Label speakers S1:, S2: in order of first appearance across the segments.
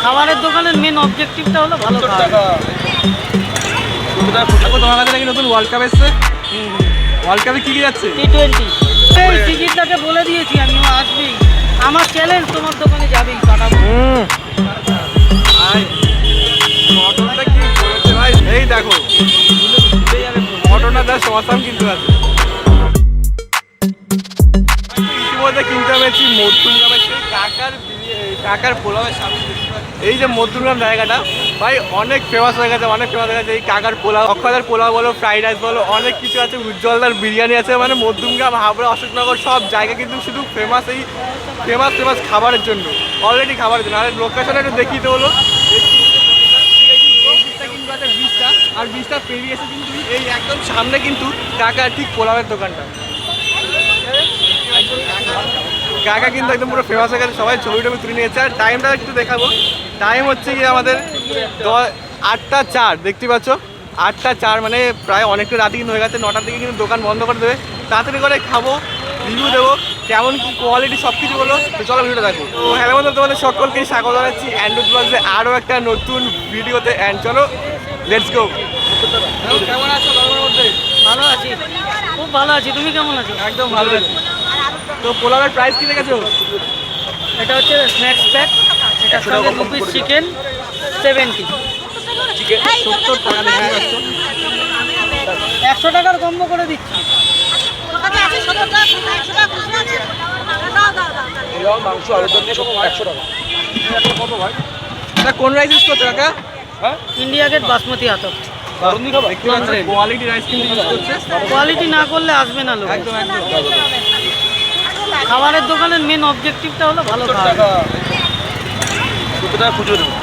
S1: খাবারের দোকানের মেন অবজেক্টিভটা হলো ভালো খাবার।
S2: তোমার কাছে নাকি নতুন ওয়ার্ল্ড কাপ এসছে। ওয়ার্ল্ড কাপে কি যাচ্ছে?
S1: T20 এই টিকিটটাকে বলে দিয়েছি আমি, ও আসবেই। আমার চ্যালেঞ্জ, তোমার দোকানে যাবেই, পাঠাবো।
S2: মটনটা কি করেছে ভাই, এই দেখো মটনটা জাস্ট অসাম কিন্তু আছে। ইতিমধ্যে কিনতে পেরেছি মধ্যমগ্রামের সেই কাকার পোলাওয়ের সামনে। এই যে মধ্যমগ্রাম জায়গাটা ভাই অনেক ফেমাস হয়ে গেছে, অনেক ফেমাস হয়ে গেছে। এই কাকার পোলাও, অক্ষয়দার পোলাও বলো, ফ্রাইড রাইস বলো, অনেক কিছু আছে। উজ্জ্বলদার বিরিয়ানি আছে। মানে মধ্যমগ্রাম, হাবড়া, অশোকনগর সব জায়গা কিন্তু শুধু ফেমাস এই ফেমাস খাবারের জন্য, অলরেডি খাবারের জন্য। আর লোকেশনটা একটু দেখিতে হলো, ব্রিজটা, আর ব্রিজটা পেরিয়ে এসে কিন্তু এই একদম সামনে কিন্তু কাকা ঠিক পোলাওয়ের দোকানটা। কাকা কিন্তু একদম পুরো ফেমাস হয়ে গেছে, সবাই ছবি টবি তুলে নিয়েছে। আর টাইমটা একটু দেখাবো, টাইম হচ্ছে কি আমাদের 8টা 4, দেখতে পাচ্ছ 8টা 4, মানে প্রায় অনেকটা রাতে কিন্তু হয়ে গেছে। 9টার দিকে কিন্তু দোকান বন্ধ করে দেবে। তাড়াতাড়ি করে খাবো, রিভিউ দেবো কেমন কি কোয়ালিটি সব কিছু বলো। তো চলো ভিডিওটা দেখো। তো হ্যালো বন্ধু, তোমাদের সকলকে স্বাগত জানাচ্ছি অ্যান্ড্রয়েড ব্লগে আরও একটা নতুন ভিডিওতে। অ্যান্ড চলো লেটস গো। কেমন আছো গরমের মধ্যে?
S1: ভালো আছি, খুব ভালো আছি। তুমি কেমন আছো?
S2: একদম ভালো আছি। তো পোলাওয়ের প্রাইস কি দেখেছো?
S1: এটা হচ্ছে স্ন্যাক্স প্যাক, এটার সঙ্গে 2 পিস চিকেন 70,
S2: চিকেন 70 টাকা দেখতে পাচ্ছ।
S1: 100 টাকার কম্বো করে দিচ্ছি।
S2: মাংস আলুর দম দিয়ে 100 টাকা। কত ভাই? এটা কোন রাইস ইউজ করছো কাকা? হ্যাঁ,
S1: ইন্ডিয়া গেট বাসমতি আতপ।
S2: কোয়ালিটি রাইস কিন্তু ইউজ করছে।
S1: কোয়ালিটি না করলে আসবে না লোক।
S2: একদম একদম।
S1: খাবারের দোকানের মেন অবজেক্টিভটা হলো ভালো খাবার।
S2: কত টাকা খুচরো দেবো?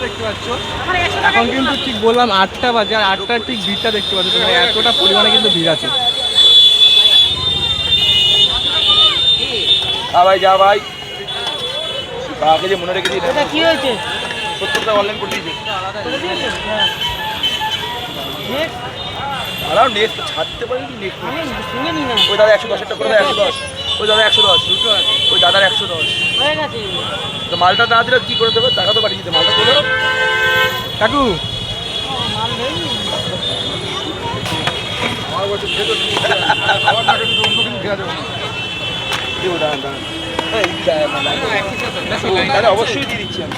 S2: দেখতে পাচ্ছ এখন কিন্তু ঠিক বললাম 8টা বাজে, আর 8টার ঠিক ভিড়টা দেখতে পাচ্ছ তোমরা, এতটা পরিমাণে কিন্তু ভিড় আছে। ভাই যা ভাই, কাকে যে মনে রেখে দিই।
S1: এটা কি হয়েছে?
S2: 70 টাকা অনলাইন করে দিয়েছে।
S1: Next,
S2: আর নেক্সট ছাড়তে পারি নেক্সট।
S1: আমি শুনে নি না।
S2: ওই দাদা 110 একটা করে 110। ওই দাদা 110 দুটো আছে। ওই দাদার 110
S1: হয়ে গেছে।
S2: তো মালটা না দিলে কি করে দেবে? টাকা তো বাড়িয়ে দিতে, মালটা তোলো কাকু।
S1: মাল নেই।
S2: আমার বলছে ভেতর খাবার না কিন্তু অন্য কিছু খেয়া যাবে না। দেবো দাঁড়ান দাঁড়ান, দাদা অবশ্যই দিয়ে দিচ্ছি আমি।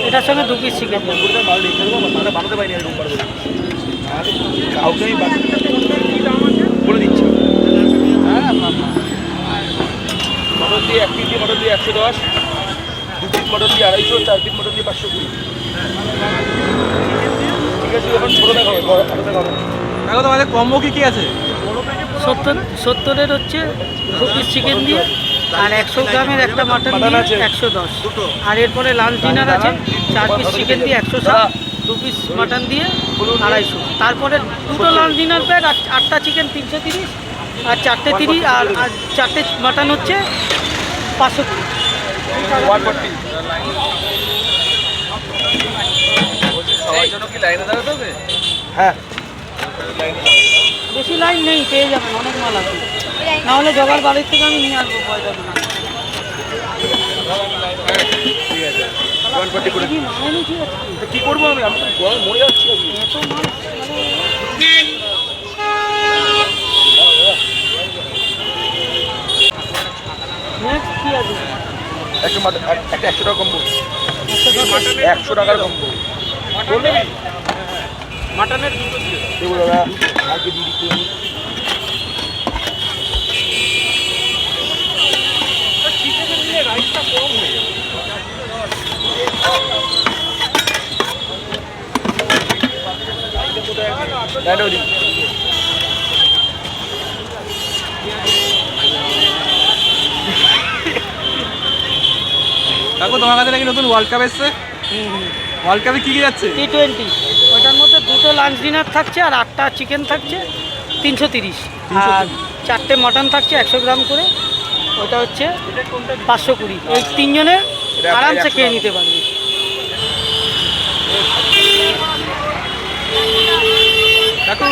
S1: এটার সঙ্গে 2 পিস চিকেন।
S2: মাল রেখে দেবো, মালটা বানাতে পারিনি আমি রোববার বলে। কাউকে আমি বলে দিচ্ছি। হ্যাঁ, মটর দিয়ে 1 পিস দিয়ে, মটর দিয়ে 110, 2 পিস মটর দিয়ে 250, 4 পিস মটর দিয়ে 520। ঠিক আছে, এখন ছোটো দেখা হবে, বড় দেখা হবে। দেখো তোমাদের কম্বো কি আছে?
S1: 70-এর হচ্ছে 2 পিস চিকেন দিয়ে, আর 100 গ্রামের একটা মাটন দিয়ে 110। আর এরপরে লাঞ্চ ডিনার আছে 4 পিস চিকেন দিয়ে 160, 2 পিস মাটন দিয়ে 250। তারপরে দুটো লাঞ্চ ডিনার প্যাক, আর 8টা চিকেন 330, আর 4টে 30, আর 4টে মাটন হচ্ছে 520।
S2: 140। সবার জন্য কি লাইনে দাঁড়াতে হবে? হ্যাঁ,
S1: বেশি লাইন নেই, পেয়ে যাবেন, অনেক মাল আছে। নাহলে জগার বাড়ির থেকে আমি নিয়ে আসবো, পয়সা দেবো না।
S2: ঠিক আছে 140 করে।
S1: কি মাল এনেছি আজকে?
S2: কি করবো আমি? আমি তো গরম মরে যাচ্ছি আজকে।
S1: এত মাল নেক্সট কি আছে?
S2: একটা 100 টাকা কম্বো, 100 টাকার কম্বো বলবি। মাটনের দুটো দিয়ে দেবো দাদা, আগে দিয়ে দিচ্ছি আমি। চিকেনের দিলে রাইসটা কম হয়ে যাবে। দেখো তোমার কাছে নাকি নতুন ওয়ার্ল্ড কাপ এসছে। ওয়ার্ল্ড কাপে কি যাচ্ছে?
S1: T20, ওটার মধ্যে দুটো লাঞ্চ ডিনার থাকছে, আর 8টা চিকেন থাকছে 330, আর 4টে মটন থাকছে 100 গ্রাম করে, ওটা হচ্ছে 520। এই 3 জনে আরামসে খেয়ে নিতে পারবে।
S2: কাকু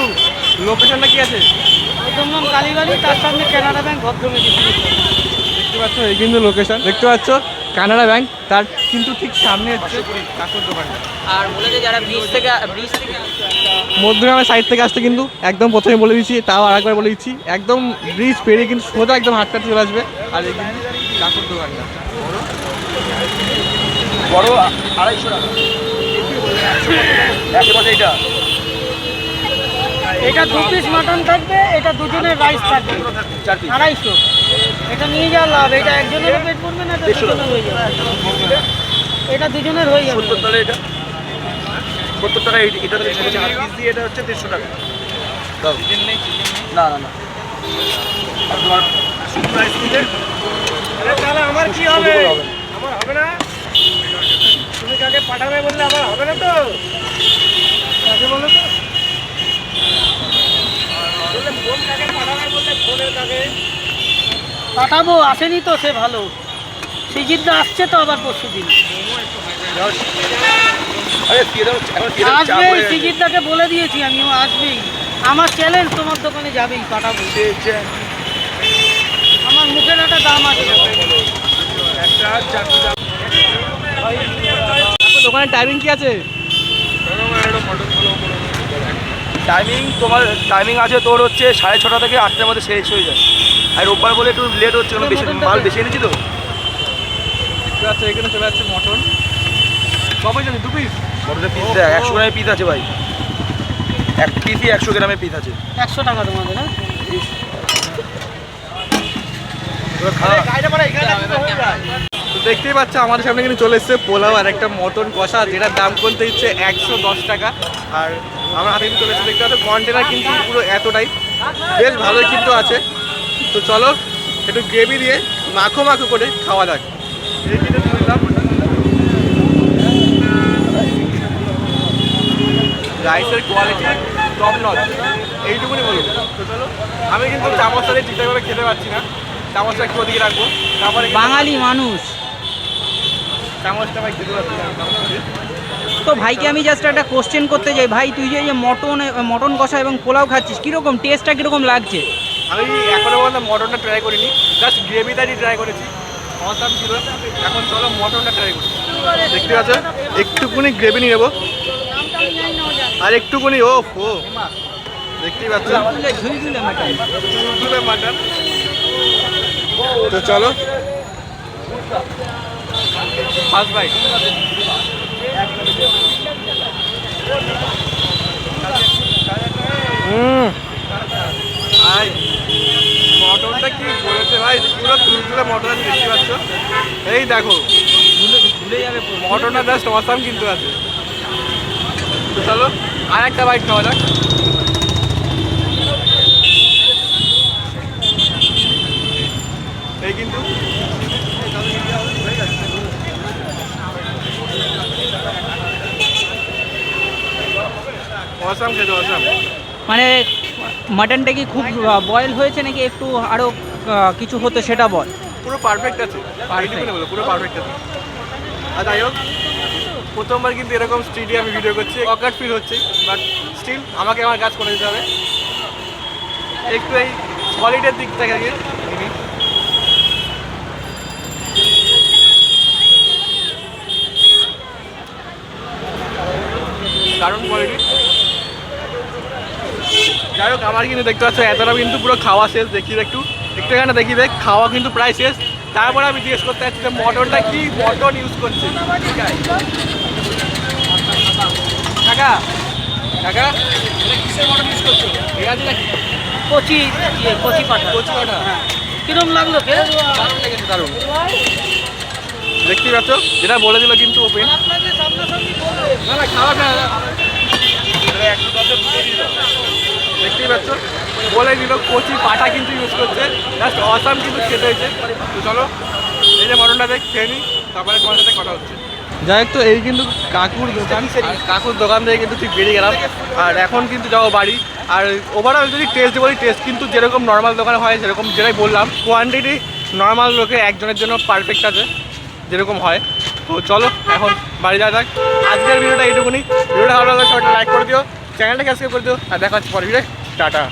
S2: লোকেশনটা কি আছে?
S1: দমদম কালীবাড়ি, তার সামনে কানাড়া ব্যাংক ভদ্রমেদি।
S2: দেখতে পাচ্ছ এই কিন্তু লোকেশন, দেখতে পাচ্ছ কানাড়া ব্যাংক, তার কিন্তু ঠিক সামনে হচ্ছে কাকুর দোকানটা।
S1: আর বলে যারা ব্রিজ থেকে
S2: মধ্যগ্রামের সাইড থেকে আসতে কিন্তু একদম প্রথমে বলে দিচ্ছি, তাও আরেকবার বলে দিচ্ছি, একদম ব্রিজ পেরিয়ে কিন্তু সোজা একদম হাঁটতে চলে আসবে। আর এই কিন্তু কাকুর দোকানটা
S3: বড় 250 টাকা একেবারে এইটা।
S1: এটা 2 পিস মাটন থাকবে, এটা দুজনের রাইস থাকবে 250। এটা নিয়ে যাওয়া লাভ, এটা একজনের পেট পড়বে না, এটা দুজনের হয়ে যাবে। এটা দুজনের হয়ে যাবে।
S3: 70 টাকা এটা, 70 টাকা এটা পিস দিয়ে, এটা হচ্ছে 150 টাকা। দাও না না না, আর তোমার শুকনো রাইস দিলে
S2: তাহলে আমার কি হবে? আমার হবে না, তুমি কাকে পাঠাবে বললে আমার হবে না তো, কাকে বলো তো, ফোন কাকে পাঠাবে বললে ফোনের কাকে
S1: পাঠাবো, আসেনি তো সে ভালো। সিজিদা আসছে তো আবার পরশু দিন
S3: আরে দিয়ে দাও, এখন দিয়ে দাও, চা
S1: আসবে।
S3: করে
S1: সিজিদাকে বলে দিয়েছি আমিও, আসবেই। আমার চ্যালেঞ্জ, তোমার দোকানে যাবেই, পাঠাবো। আমার মুখের একটা দাম আছে।
S2: দোকানের টাইমিং কি আছে?
S3: টাইমিং তোমার টাইমিং আছে তোর হচ্ছে 6:30 থেকে 8টার মধ্যে শেষ হয়ে যায়। আর রোববার বলে একটু লেট হচ্ছে, কারণ বেশি মাল বেশি এনেছি তো।
S2: দেখতে পাচ্ছ এখানে চলে যাচ্ছে মটন, কবে জানি 2 পিস
S3: মটনের পিস দেখ, 100 গ্রামের পিস আছে ভাই, এক পিসই 100 গ্রামের পিস আছে।
S1: 100 টাকা তোমাদের, না?
S2: তো দেখতেই পাচ্ছ আমাদের সামনে কিন্তু চলে এসেছে পোলাও আর একটা মটন কষা, যেটার দাম করতে ইচ্ছে 110 টাকা। আর আমার হাতে কিন্তু চলে এসেছে, দেখতে পাচ্ছ কন্টেনার কিন্তু পুরো এতটাই, বেশ ভালোই কিন্তু আছে। তো চলো একটু গ্রেভি দিয়ে মাখো মাখো করে খাওয়া যাক। এই কিন্তু বুঝলাম রাইসের কোয়ালিটি টপ নচ, এইটুকুনি বলবো। তো চলো, আমি কিন্তু চামচটা দিয়ে ঠিকঠাক করে খেতে পারছি না, চামচটা একটু ওদিকে রাখবো, তারপরে
S1: বাঙালি মানুষ
S2: চামচটা ভাই খেতে পারছি না।
S4: তো ভাইকে আমি জাস্ট একটা কোশ্চেন করতে চাই, ভাই তুই যে এই যে মটন কষা এবং পোলাও খাচ্ছিস, কীরকম টেস্টটা কীরকম লাগছে?
S2: আমি এখনো পর্যন্ত মটনটা ট্রাই করিনি, জাস্ট গ্রেভিটাই ট্রাই করেছি, অসাম ছিল। এখন চলো মটনটা ট্রাই করি। দেখতে পাচ্ছ একটুকুনি গ্রেভি নিয়ে নেবো, আর একটুকুনি ও দেখতেই পাচ্ছ
S4: ঝুল ঝুলে মাটন।
S2: মাটন। তো চলো ফার্স্ট বাইট। ভাই মটনটা কি বলেছে ভাই, পুরো তুলতুলে মটন দেখতে পাচ্ছ, এই দেখো
S4: ঝুলে যাবে
S2: মটনটা জাস্ট অসাম কিন্তু আছে। তো চলো আর একটা বাইট খাওয়া যাক। এই কিন্তু অসাম খেতে, অসাম।
S4: মানে মাটনটা কি খুব বয়েল হয়েছে নাকি একটু আরও কিছু হতো সেটা বল?
S2: পুরো পারফেক্ট আছে, বলো পুরো পারফেক্ট আছে। আর যাই হোক, প্রথমবার কিন্তু এরকম স্ট্রিটে আমি ভিডিও করছি, অকাট ফিল হচ্ছে, বাট স্টিল আমাকে আমার কাজ করে দিতে হবে। একটু এই কোয়ালিটির দিক থেকে দারুণ কোয়ালিটি। যাই হোক, আমার কিন্তু দেখতে পাচ্ছ এতটা কিন্তু পুরো খাওয়া শেষ। দেখি একটু এখানে দেখি দেখ, খাওয়া কিন্তু প্রায় শেষ। তারপরে আমি জিজ্ঞেস করতে চাচ্ছি যে মটনটা কি মটন ইউজ করছে কাকা, কাকা কিসের মটন ইউজ করছো? ঠিক আছে নাকি?
S1: কচি কচি পাঠা।
S2: কচি পাঠা।
S1: কিরম লাগলো কে?
S2: দারুণ লেগেছে, দারুণ। দেখতেই পাচ্ছ যেটা বলে দিল কিন্তু ওপেন,
S1: আপনাদের সামনাসামনি বলবে।
S2: না না খারাপ না, দেখতেই পাচ্ছ বলে দিল কচি পাটা কিন্তু ইউজ করছে, জাস্ট অসাম কিন্তু খেতে হয়েছে। তো চলো এই যে মটনটা দেখ খেয়ে নিই, তারপরে তোমার সাথে কথা হচ্ছে। যাই হোক, তো এই কিন্তু কাকুর দোকান, কাকুর দোকান থেকে কিন্তু ঠিক বেরিয়ে গেলাম, আর এখন কিন্তু যাবো বাড়ি। আর ওভারঅল যদি টেস্ট বলি, টেস্ট কিন্তু যেরকম নর্মাল দোকানে হয় যেরকম যেটাই বললাম, কোয়ান্টিটি নর্মাল লোকে একজনের জন্য পারফেক্ট আছে যেরকম হয়। তো চলো এখন বাড়ি যাওয়া যাক। আজকের ভিডিওটা এইটুকুনি। ভিডিওটা ভালো লাগলে সবাই লাইক করে দিও, চ্যানেলটাকে সাবস্ক্রাইব করে দিও, আর দেখা হচ্ছে পরে ভিডিও। টাটা।